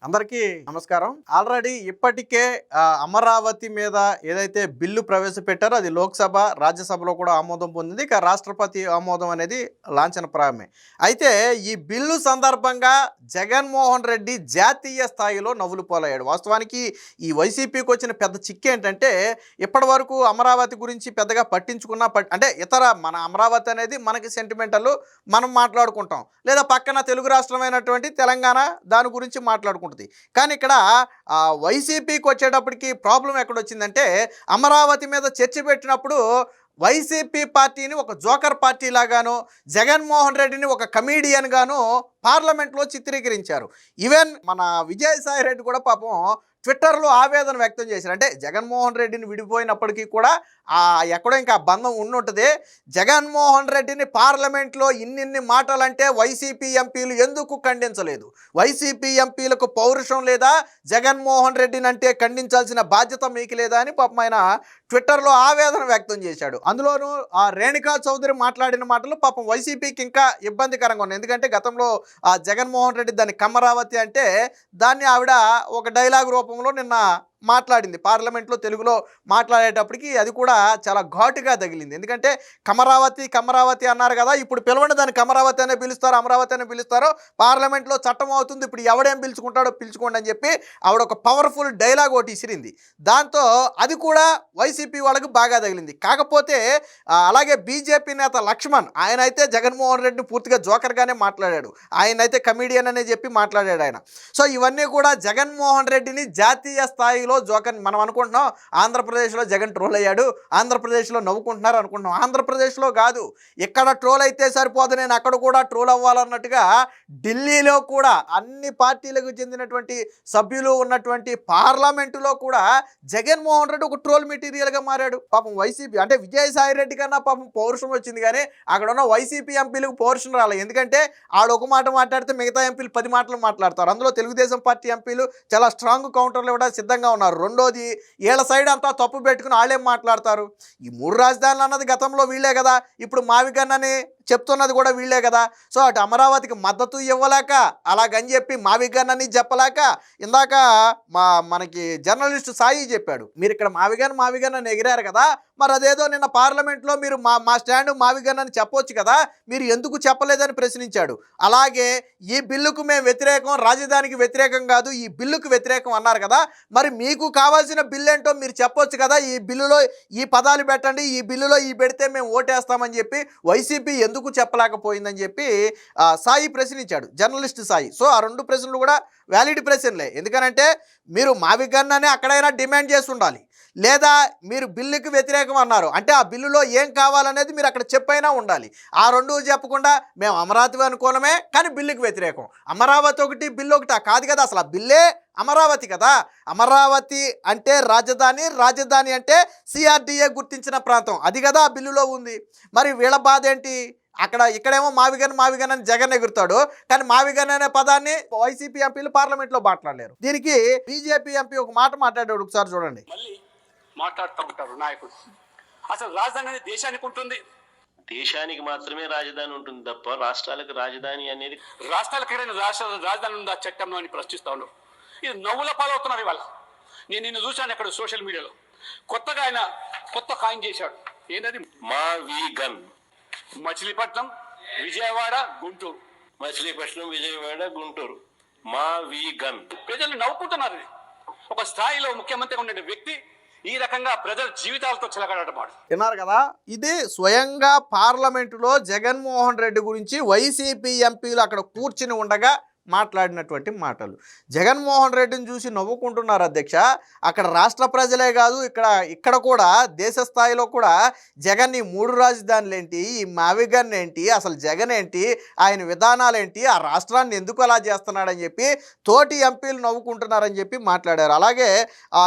అందరికీ నమస్కారం. ఆల్రెడీ ఇప్పటికే అమరావతి మీద ఏదైతే బిల్లు ప్రవేశపెట్టారో అది లోక్సభ, రాజ్యసభలో కూడా ఆమోదం పొందింది. ఇక రాష్ట్రపతి ఆమోదం అనేది లాంఛనప్రాయమే. అయితే ఈ బిల్లు సందర్భంగా జగన్మోహన్ రెడ్డి జాతీయ స్థాయిలో నవ్వులు పోలయ్యాడు. వాస్తవానికి ఈ వైసీపీకి వచ్చిన పెద్ద చిక్కు ఏంటంటే ఇప్పటి వరకు అమరావతి గురించి పెద్దగా పట్టించుకున్నా అంటే ఇతర మన అమరావతి అనేది మనకి సెంటిమెంటల్, మనం మాట్లాడుకుంటాం, లేదా పక్కన తెలుగు రాష్ట్రమైనటువంటి తెలంగాణ దాని గురించి మాట్లాడుకుంటాం. కానీ ఇక్కడ వైసీపీకి వచ్చేటప్పటికి ప్రాబ్లం ఎక్కడొచ్చిందంటే అమరావతి మీద చర్చ పెట్టినప్పుడు వైసీపీ పార్టీని ఒక జోకర్ పార్టీ లాగాను, జగన్మోహన్ రెడ్డిని ఒక కమీడియన్ గాను పార్లమెంట్లో చిత్రీకరించారు. ఈవెన్ మన విజయసాయి రెడ్డి కూడా పాపం ట్విట్టర్లో ఆవేదన వ్యక్తం చేశారు. అంటే జగన్మోహన్ రెడ్డిని విడిపోయినప్పటికీ కూడా ఎక్కడో ఇంకా బంధం ఉండుంటుంది. జగన్మోహన్ రెడ్డిని పార్లమెంట్లో ఇన్నిన్ని మాటలంటే వైసీపీ ఎంపీలు ఎందుకు ఖండించలేదు? వైసీపీ ఎంపీలకు పౌరుషం లేదా? జగన్మోహన్ రెడ్డిని అంటే ఖండించాల్సిన బాధ్యత మీకు లేదా అని పాపం ఆయన ట్విట్టర్లో ఆవేదన వ్యక్తం చేశాడు. అందులోనూ రేణుకా చౌదరి మాట్లాడిన మాటలు పాపం వైసీపీకి ఇంకా ఇబ్బందికరంగా ఉన్నాయి. ఎందుకంటే గతంలో జగన్మోహన్ రెడ్డి దాన్ని కమ్మరావతి అంటే దాన్ని ఆవిడ ఒక డైలాగ్ రూపంలో నిన్న మాట్లాడింది. పార్లమెంట్లో తెలుగులో మాట్లాడేటప్పటికి అది కూడా చాలా ఘాటుగా తగిలింది. ఎందుకంటే కమరావతి కమరావతి అన్నారు కదా, ఇప్పుడు పిలవండి దాన్ని కమరావతి అనే పిలుస్తారు, అమరావతి అనే పిలుస్తారో, పార్లమెంట్లో చట్టం అవుతుంది, ఇప్పుడు ఎవడేం పిలుచుకుంటాడో పిలుచుకోండి అని చెప్పి ఆవిడ ఒక పవర్ఫుల్ డైలాగ్ ఒకటి ఇసిరింది. దాంతో అది కూడా వైసీపీ వాళ్ళకు బాగా తగిలింది. కాకపోతే అలాగే బీజేపీ నేత లక్ష్మణ్, ఆయన అయితే జగన్మోహన్ రెడ్డిని పూర్తిగా జోకర్గానే మాట్లాడాడు. ఆయన అయితే కమీడియన్ అనే చెప్పి మాట్లాడాడు ఆయన. సో ఇవన్నీ కూడా జగన్మోహన్ రెడ్డిని జాతీయ స్థాయిలో జోకర్ మనం అనుకుంటున్నాం. ఆంధ్రప్రదేశ్లో జగన్ ట్రోల్ అయ్యాడు, ఆంధ్రప్రదేశ్లో నవ్వుకుంటున్నారు అనుకుంటున్నాం. ఆంధ్రప్రదేశ్లో కాదు, ఇక్కడ ట్రోల్ అయితే సరిపోదు, నేను అక్కడ కూడా ట్రోల్ అవ్వాలన్నట్టుగా ఢిల్లీలో కూడా అన్ని పార్టీలకు చెందినటువంటి సభ్యులు ఉన్నటువంటి పార్లమెంటులో కూడా జగన్మోహన్ రెడ్డి ఒక ట్రోల్ మెటీరియల్గా మారాడు. పాపం వైసీపీ అంటే విజయసాయి రెడ్డి కన్నా పాపం పౌరుషం వచ్చింది, కానీ అక్కడ ఉన్న వైసీపీ ఎంపీలకు పౌరుషం రాలేదు. ఎందుకంటే ఆడ ఒక మాట మాట్లాడితే మిగతా ఎంపీలు 10 మాటలు మాట్లాడతారు. అందులో తెలుగుదేశం పార్టీ ఎంపీలు చాలా స్ట్రాంగ్ కౌంటర్లు ఇవ్వడానికి సిద్ధంగా ఉన్నారు. రెండోది, వీళ్ళ సైడ్ అంతా తప్పు పెట్టుకుని వాళ్ళేం మాట్లాడతారు? ఈ 3 రాజధానులు అన్నది గతంలో వీళ్ళే కదా, ఇప్పుడు మావిగన్నని చెప్తున్నది కూడా వీళ్ళే కదా. సో అటు అమరావతికి మద్దతు ఇవ్వలేక అలాగని చెప్పి మావిగన్నని చెప్పలేక ఇందాక మనకి జర్నలిస్ట్ సాయి చెప్పాడు, మీరు ఇక్కడ మావిగన్నని ఎగిరారు కదా, మరి అదేదో నిన్న పార్లమెంట్లో మీరు మా స్టాండ్ మావిగన్నని చెప్పొచ్చు కదా, మీరు ఎందుకు చెప్పలేదని ప్రశ్నించాడు. అలాగే ఈ బిల్లుకు మేము వ్యతిరేకం, రాజధానికి వ్యతిరేకం కాదు, ఈ బిల్లుకు వ్యతిరేకం అన్నారు కదా, మరి మీకు కావాల్సిన బిల్లు ఏంటో మీరు చెప్పొచ్చు కదా, ఈ బిల్లులో ఈ పదాలు పెట్టండి, ఈ బిల్లులో ఈ పెడితే మేము ఓటేస్తామని చెప్పి వైసీపీ ఎందుకు చెప్పలేకపోయిందని చెప్పి సాయి ప్రశ్నించాడు, జర్నలిస్ట్ సాయి. సో ఆ 2 ప్రశ్నలు కూడా వ్యాలిడ్ ప్రశ్నలే. ఎందుకనంటే మీరు మావిగన్ననే అక్కడైనా డిమాండ్ చేసి ఉండాలి, లేదా మీరు బిల్లుకి వ్యతిరేకం అన్నారు అంటే ఆ బిల్లులో ఏం కావాలనేది మీరు అక్కడ చెప్పైనా ఉండాలి. ఆ 2 చెప్పకుండా మేము అమరావతి అనుకోవడమే కానీ బిల్లుకి వ్యతిరేకం, అమరావతి ఒకటి బిల్లు ఒకటి కాదు కదా, అసలు ఆ బిల్లే అమరావతి కదా. అమరావతి అంటే రాజధాని, రాజధాని అంటే సిఆర్డీఏ గుర్తించిన ప్రాంతం, అది కదా ఆ బిల్లులో ఉంది. మరి వీళ్ళ బాధ ఏంటి? ఇక్కడేమో మావిగన్ అని జగన్ ఎగురుతాడు, కానీ మావిగన్ అనే పదాన్ని వైసీపీ ఎంపీలు పార్లమెంట్లో మాట్లాడలేరు. దీనికి బీజేపీ ఎంపీ ఒక మాట మాట్లాడాడు, ఒకసారి చూడండి. మాట్లాడుతూ ఉంటారు నాయకుడు. అసలు రాజధాని అనేది దేశానికి ఉంటుంది, దేశానికి మాత్రమే రాజధాని ఉంటుంది తప్ప రాష్ట్రాలకు రాజధాని అనేది రాష్ట్రాలకు రాజధాని ఉందా చట్టంలో అని ప్రశ్నిస్తా ఉన్నారు. ఇది నవ్వుల పాలవుతున్నారు. ఇవాళ నేను నిన్ను చూశాను అక్కడ సోషల్ మీడియాలో, కొత్తగా ఆయన కొత్త కాయిన్ చేశాడు. ఏంటది? మావిగన్. మచిలీపట్నం, విజయవాడ, గుంటూరు. మచిలీపట్నం, విజయవాడ, గుంటూరు, మావిగన్. ప్రజలు నవ్వుకుంటున్నారు. ఒక స్థాయిలో ముఖ్యమంత్రిగా ఉండే వ్యక్తి ఈ రకంగా ప్రజల జీవితాలతో చెలగాడమాట. విన్నారు కదా, ఇది స్వయంగా పార్లమెంటులో జగన్మోహన్ రెడ్డి గురించి వైసీపీ ఎంపీలు అక్కడ కూర్చుని ఉండగా మాట్లాడినటువంటి మాటలు. జగన్మోహన్ రెడ్డిని చూసి నవ్వుకుంటున్నారు అధ్యక్ష. అక్కడ రాష్ట్ర ప్రజలే కాదు, ఇక్కడ కూడా దేశ స్థాయిలో కూడా జగన్ ఈ 3 రాజధానులు ఏంటి, ఈ మావిగన్ ఏంటి, అసలు జగన్ ఏంటి, ఆయన విధానాలు ఏంటి, ఆ రాష్ట్రాన్ని ఎందుకు అలా చేస్తున్నాడని చెప్పి తోటి ఎంపీలు నవ్వుకుంటున్నారని చెప్పి మాట్లాడారు. అలాగే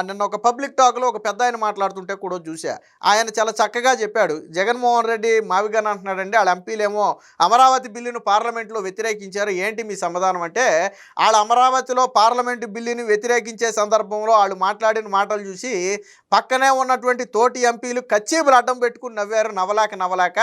నిన్న ఒక పబ్లిక్ టాక్లో ఒక పెద్ద ఆయన మాట్లాడుతుంటే కూడా చూసా, ఆయన చాలా చక్కగా చెప్పాడు. జగన్మోహన్ రెడ్డి మావిగన్ అంటున్నాడండి, వాళ్ళ ఎంపీలేమో అమరావతి బిల్లును పార్లమెంట్లో వ్యతిరేకించారు, ఏంటి మీ సమాధానం అంటే, వాళ్ళ అమరావతిలో పార్లమెంటు బిల్లుని వ్యతిరేకించే సందర్భంలో వాళ్ళు మాట్లాడిన మాటలు చూసి పక్కనే ఉన్నటువంటి తోటి ఎంపీలు కచ్చీపులు అడ్డం పెట్టుకుని నవ్వారు, నవ్వలేక.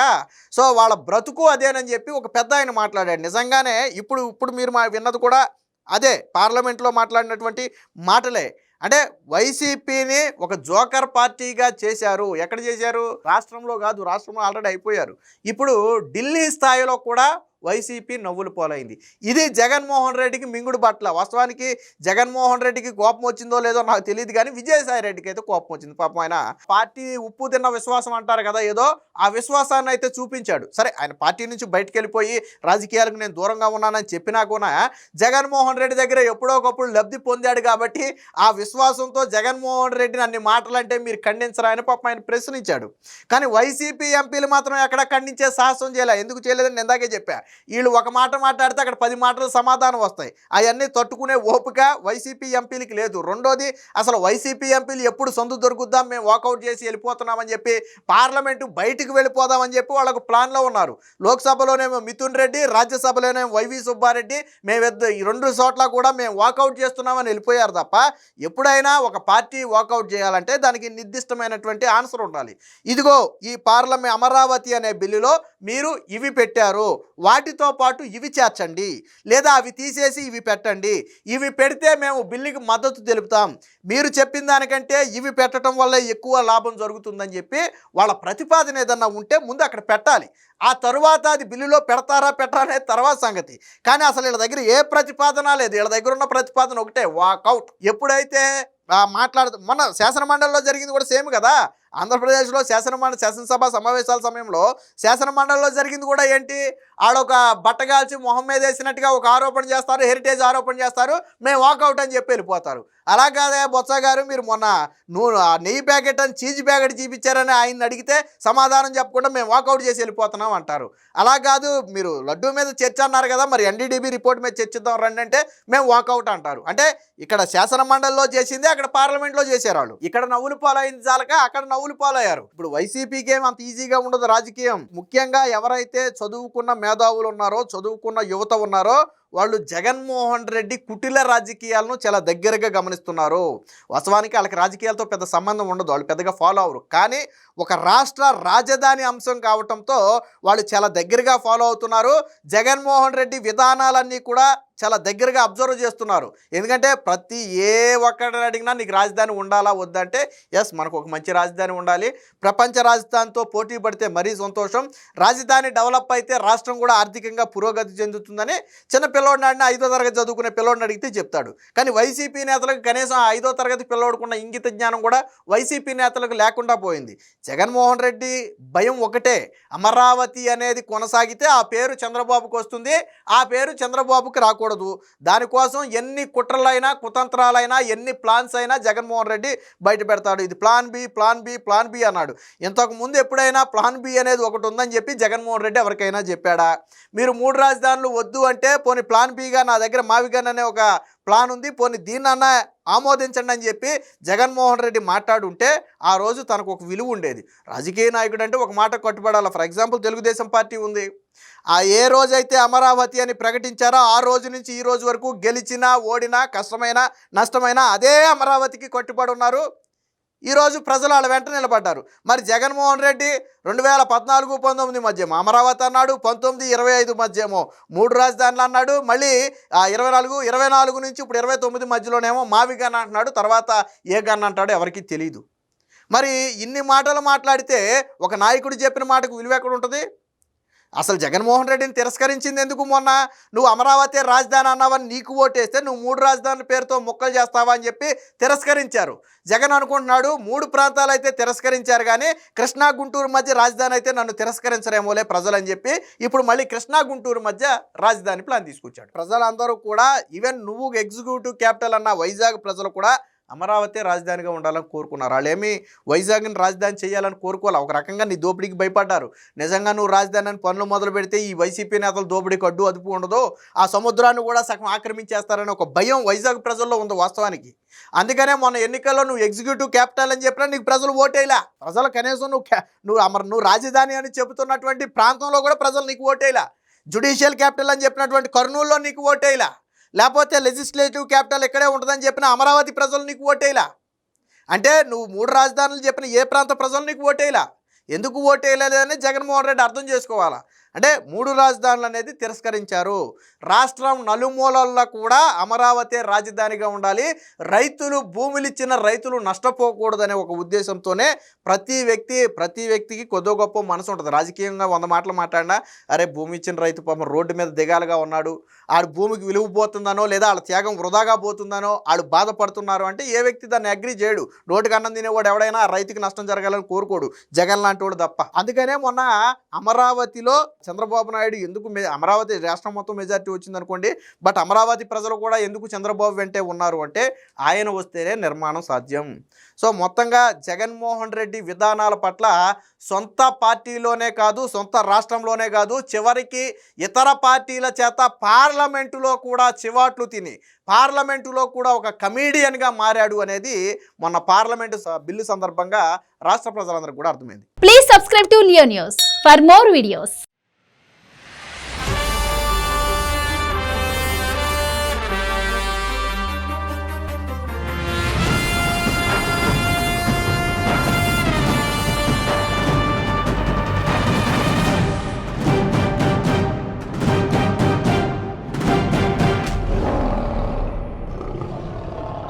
సో వాళ్ళ బ్రతుకు అదేనని చెప్పి ఒక పెద్ద ఆయన మాట్లాడాడు. నిజంగానే ఇప్పుడు మీరు విన్నది కూడా అదే పార్లమెంట్లో మాట్లాడినటువంటి మాటలే. అంటే వైసీపీని ఒక జోకర్ పార్టీగా చేశారు. ఎక్కడ చేశారు? రాష్ట్రంలో కాదు, రాష్ట్రంలో ఆల్రెడీ అయిపోయారు. ఇప్పుడు ఢిల్లీ స్థాయిలో కూడా వైసీపీ నవ్వులు పోలైంది. ఇది జగన్మోహన్ రెడ్డికి మింగుడు పట్ల. వాస్తవానికి జగన్మోహన్ రెడ్డికి కోపం వచ్చిందో లేదో నాకు తెలియదు, కానీ విజయసాయి రెడ్డికి అయితే కోపం వచ్చింది. పాపం ఆయన పార్టీ ఉప్పు తిన్న విశ్వాసం అంటారు కదా, ఏదో ఆ విశ్వాసాన్ని అయితే చూపించాడు. సరే, ఆయన పార్టీ నుంచి బయటకు వెళ్ళిపోయి రాజకీయాలకు నేను దూరంగా ఉన్నానని చెప్పినా కూడా జగన్మోహన్ రెడ్డి దగ్గర ఎప్పుడో ఒకప్పుడు లబ్ధి పొందాడు కాబట్టి ఆ విశ్వాసంతో జగన్మోహన్ రెడ్డిని అన్ని మాటలంటే మీరు ఖండించరా అని పాపం ఆయన ప్రశ్నించాడు. కానీ వైసీపీ ఎంపీలు మాత్రం ఎక్కడ ఖండించే సాహసం చేయలే. ఎందుకు చేయలేదని ఇందాకే చెప్పా. వీళ్ళు ఒక మాట మాట్లాడితే అక్కడ 10 మాటలు సమాధానం వస్తాయి. అవన్నీ తట్టుకునే ఓపిక వైసీపీ ఎంపీలకి లేదు. రెండోది, అసలు వైసీపీ ఎంపీలు ఎప్పుడు సొంత దొరుకుద్దాం, మేము వాకౌట్ చేసి వెళ్ళిపోతున్నామని చెప్పి పార్లమెంటు బయటికి వెళ్ళిపోదామని చెప్పి వాళ్ళకు ప్లాన్లో ఉన్నారు. లోక్సభలోనేమో మిథున్ రెడ్డి, రాజ్యసభలోనేమో వైవి సుబ్బారెడ్డి, ఈ 2 చోట్ల కూడా మేము వాకౌట్ చేస్తున్నామని వెళ్ళిపోయారు తప్ప, ఎప్పుడైనా ఒక పార్టీ వాకౌట్ చేయాలంటే దానికి నిర్దిష్టమైనటువంటి ఆన్సర్ ఉండాలి. ఇదిగో ఈ పార్లమెంట్ అమరావతి అనే బిల్లులో మీరు ఇవి పెట్టారు, వాటితో పాటు ఇవి చేర్చండి, లేదా అవి తీసేసి ఇవి పెట్టండి, ఇవి పెడితే మేము బిల్లుకి మద్దతు తెలుపుతాం, మీరు చెప్పిన దానికంటే ఇవి పెట్టడం వల్ల ఎక్కువ లాభం జరుగుతుందని చెప్పి వాళ్ళ ప్రతిపాదన ఏదన్నా ఉంటే ముందు అక్కడ పెట్టాలి. ఆ తరువాత అది బిల్లులో పెడతారా పెట్టరా అనేది తర్వాత సంగతి. కానీ అసలు వీళ్ళ దగ్గర ఏ ప్రతిపాదన లేదు. వీళ్ళ దగ్గర ఉన్న ప్రతిపాదన ఒకటే, వాకౌట్. ఎప్పుడైతే మొన్న శాసనమండలిలో జరిగింది కూడా సేమ్ కదా. ఆంధ్రప్రదేశ్లో శాసనసభ సమావేశాల సమయంలో శాసనమండలిలో జరిగింది కూడా ఏంటి? ఆడొక బట్టగాల్చి మొహం మీద వేసినట్టుగా ఒక ఆరోపణ చేస్తారు, హెరిటేజ్ ఆరోపణ చేస్తారు, మేము వాకౌట్ అని చెప్పి వెళ్ళిపోతారు. అలా కాదే బొత్స గారు, మీరు మొన్న నెయ్యి ప్యాకెట్ అని చీజ్ ప్యాకెట్ చూపించారని ఆయన్ని అడిగితే సమాధానం చెప్పకుండా మేము వాకౌట్ చేసి వెళ్ళిపోతున్నాం అంటారు. అలా కాదు, మీరు లడ్డూ మీద చర్చ అన్నారు కదా, మరి ఎన్డీడీబీ రిపోర్ట్ మీద చర్చిద్దాం రండి అంటే మేము వాకౌట్ అంటారు. అంటే ఇక్కడ శాసనమండలిలో చేసింది అక్కడ పార్లమెంట్లో చేశారు వాళ్ళు. ఇక్కడ నవ్వులు పాలైంది చాలక అక్కడ నవ్వులు పాలయ్యారు. ఇప్పుడు వైసీపీకి ఏం అంత ఈజీగా ఉండదు రాజకీయం. ముఖ్యంగా ఎవరైతే చదువుకున్న మేధావులు ఉన్నారో, చదువుకున్న యువత ఉన్నారో, వాళ్ళు జగన్మోహన్ రెడ్డి కుటిల రాజకీయాలను చాలా దగ్గరగా గమనిస్తున్నారు. వాస్తవానికి వాళ్ళకి రాజకీయాలతో పెద్ద సంబంధం ఉండదు, వాళ్ళు పెద్దగా ఫాలో అవ్వరు. కానీ ఒక రాష్ట్ర రాజధాని అంశం కావటంతో వాళ్ళు చాలా దగ్గరగా ఫాలో అవుతున్నారు. జగన్మోహన్ రెడ్డి విధానాలన్నీ కూడా చాలా దగ్గరగా అబ్జర్వ్ చేస్తున్నారు. ఎందుకంటే ప్రతి ఏ ఒక్కడిని అడిగినా నీకు రాజధాని ఉండాలా వద్దంటే, ఎస్ మనకు ఒక మంచి రాజధాని ఉండాలి, ప్రపంచ రాజధానితో పోటీ పడితే మరీ సంతోషం, రాజధాని డెవలప్ అయితే రాష్ట్రం కూడా ఆర్థికంగా పురోగతి చెందుతుందని చిన్న పిల్లోడిని అడిగినా 5వ తరగతి చదువుకునే పిల్లోడిని అడిగితే చెప్తాడు. కానీ వైసీపీ నేతలకు కనీసం 5వ తరగతి పిల్లోడుకున్న ఇంగిత జ్ఞానం కూడా వైసీపీ నేతలకు లేకుండా పోయింది. జగన్మోహన్ రెడ్డి భయం ఒకటే, అమరావతి అనేది కొనసాగితే ఆ పేరు చంద్రబాబుకు వస్తుంది, ఆ పేరు చంద్రబాబుకి రాకూడదు. దానికోసం ఎన్ని కుట్రలైనా కుతంత్రాలైనా ఎన్ని ప్లాన్స్ అయినా జగన్మోహన్ రెడ్డి బయట పెడతాడు. ఇది plan B, plan B, plan B అన్నాడు. ఇంతకు ముందు ఎప్పుడైనా ప్లాన్ బి అనేది ఒకటి ఉందని చెప్పి జగన్మోహన్ రెడ్డి ఎవరికైనా చెప్పాడా? మీరు 3 రాజధానులు వద్దు అంటే పోనీ ప్లాన్ బిగా నా దగ్గర మావిగన్ అనే ఒక ప్లాన్ ఉంది, పోనీ దీన్నన్నా ఆమోదించండి అని చెప్పి జగన్మోహన్ రెడ్డి మాట్లాడుంటే ఆ రోజు తనకు ఒక విలువ ఉండేది. రాజకీయ నాయకుడు అంటే ఒక మాట కట్టుబడాలి. ఫర్ ఎగ్జాంపుల్ తెలుగుదేశం పార్టీ ఉంది. ఏ రోజైతే అమరావతి అని ప్రకటించారో ఆ రోజు నుంచి ఈ రోజు వరకు గెలిచినా ఓడినా కష్టమైనా నష్టమైనా అదే అమరావతికి కట్టుబడి ఉన్నారు. ఈరోజు ప్రజలు వాళ్ళ వెంట నిలబడ్డారు. మరి జగన్మోహన్ రెడ్డి 2014-19 మధ్యేమో అమరావతి అన్నాడు, 19-25 మధ్యేమో 3 రాజధానులు అన్నాడు, మళ్ళీ 24 నుంచి ఇప్పుడు 29 మధ్యలోనేమో మావిగన్ అంటున్నాడు, తర్వాత ఏ గన్ అంటాడో ఎవరికీ తెలియదు. మరి ఇన్ని మాటలు మాట్లాడితే ఒక నాయకుడు చెప్పిన మాటకు విలువ ఎక్కడ ఉంటుంది? అసలు జగన్మోహన్ రెడ్డిని తిరస్కరించింది ఎందుకు? మొన్న నువ్వు అమరావతి రాజధాని అన్నావని నీకు ఓటేస్తే నువ్వు 3 రాజధానుల పేరుతో మొక్కలు చేస్తావా అని చెప్పి తిరస్కరించారు. జగన్ అనుకుంటున్నాడు 3 ప్రాంతాలు అయితే తిరస్కరించారు, కానీ కృష్ణా గుంటూరు మధ్య రాజధాని అయితే నన్ను తిరస్కరించరేమోలే ప్రజలు అని చెప్పి ఇప్పుడు మళ్ళీ కృష్ణా గుంటూరు మధ్య రాజధాని ప్లాన్ తీసుకొచ్చాడు. ప్రజలందరూ కూడా, ఈవెన్ నువ్వు ఎగ్జిక్యూటివ్ క్యాపిటల్ అన్న వైజాగ్ ప్రజలు కూడా అమరావతి రాజధానిగా ఉండాలని కోరుకున్నారు. వాళ్ళు ఏమి వైజాగ్ని రాజధాని చేయాలని కోరుకోవాలి. ఒక రకంగా నీ దోపిడీకి భయపడ్డారు. నిజంగా నువ్వు రాజధాని అని పనులు మొదలు పెడితే ఈ వైసీపీ నేతలు దోపిడీకి అడ్డు అదుపు ఉండదు, ఆ సముద్రాన్ని కూడా సగం ఆక్రమించేస్తారని ఒక భయం వైజాగ్ ప్రజల్లో ఉంది వాస్తవానికి. అందుకనే మొన్న ఎన్నికల్లో నువ్వు ఎగ్జిక్యూటివ్ క్యాపిటల్ అని చెప్పినా నీకు ప్రజలు ఓటేలా. ప్రజలు కనీసం నువ్వు రాజధాని అని చెబుతున్నటువంటి ప్రాంతంలో కూడా ప్రజలు నీకు ఓటేలా. జ్యుడిషియల్ క్యాపిటల్ అని చెప్పినటువంటి కర్నూలులో నీకు ఓటేలా, లేకపోతే లెజిస్లేటివ్ క్యాపిటల్ ఇక్కడే ఉంటుందని చెప్పిన అమరావతి ప్రజలు నీకు ఓటేలా. అంటే నువ్వు 3 రాజధానులు చెప్పిన ఏ ప్రాంత ప్రజలు నీకు ఓటేలా. ఎందుకు ఓటేయలేదని జగన్మోహన్ రెడ్డి అర్థం చేసుకోవాలా. అంటే 3 రాజధానులు అనేది తిరస్కరించారు. రాష్ట్రం నలుమూలల్లో కూడా అమరావతి రాజధానిగా ఉండాలి, రైతులు భూములు ఇచ్చిన రైతులు నష్టపోకూడదనే ఒక ఉద్దేశంతోనే ప్రతి వ్యక్తికి కొద్దో గొప్ప మనసు ఉంటుంది. రాజకీయంగా 100 మాటలు మాట్లాడినా అరే భూమి ఇచ్చిన రైతు పాపం రోడ్డు మీద దిగాలుగా ఉన్నాడు, ఆడు భూమికి విలువ పోతుందనో లేదా వాళ్ళ త్యాగం వృధాగా పోతుందనో ఆడు బాధపడుతున్నారు అంటే ఏ వ్యక్తి దాన్ని అగ్రి చేయడు. నోటికి అన్నం తినేవాడు ఎవడైనా రైతుకి నష్టం జరగాలని కోరుకోడు, జగన్ లాంటి వాడు తప్ప. అందుకనే మొన్న అమరావతిలో చంద్రబాబు నాయుడు ఎందుకు అమరావతి రాష్ట్రం మొత్తం మెజారిటీ వచ్చింది అనుకోండి, బట్ అమరావతి ప్రజలు కూడా ఎందుకు చంద్రబాబు వెంటే ఉన్నారు అంటే ఆయన వస్తేనే నిర్మాణం సాధ్యం. సో మొత్తంగా జగన్మోహన్ రెడ్డి విధానాల పట్ల సొంత పార్టీలోనే కాదు, సొంత రాష్ట్రంలోనే కాదు, చివరికి ఇతర పార్టీల చేత పార్లమెంటులో కూడా చివాట్లు తిని పార్లమెంటులో కూడా ఒక కమీడియన్గా మారాడు అనేది మొన్న పార్లమెంటు బిల్లు సందర్భంగా రాష్ట్ర ప్రజలందరికీ కూడా అర్థమైంది. Please subscribe to Leo news for more videos.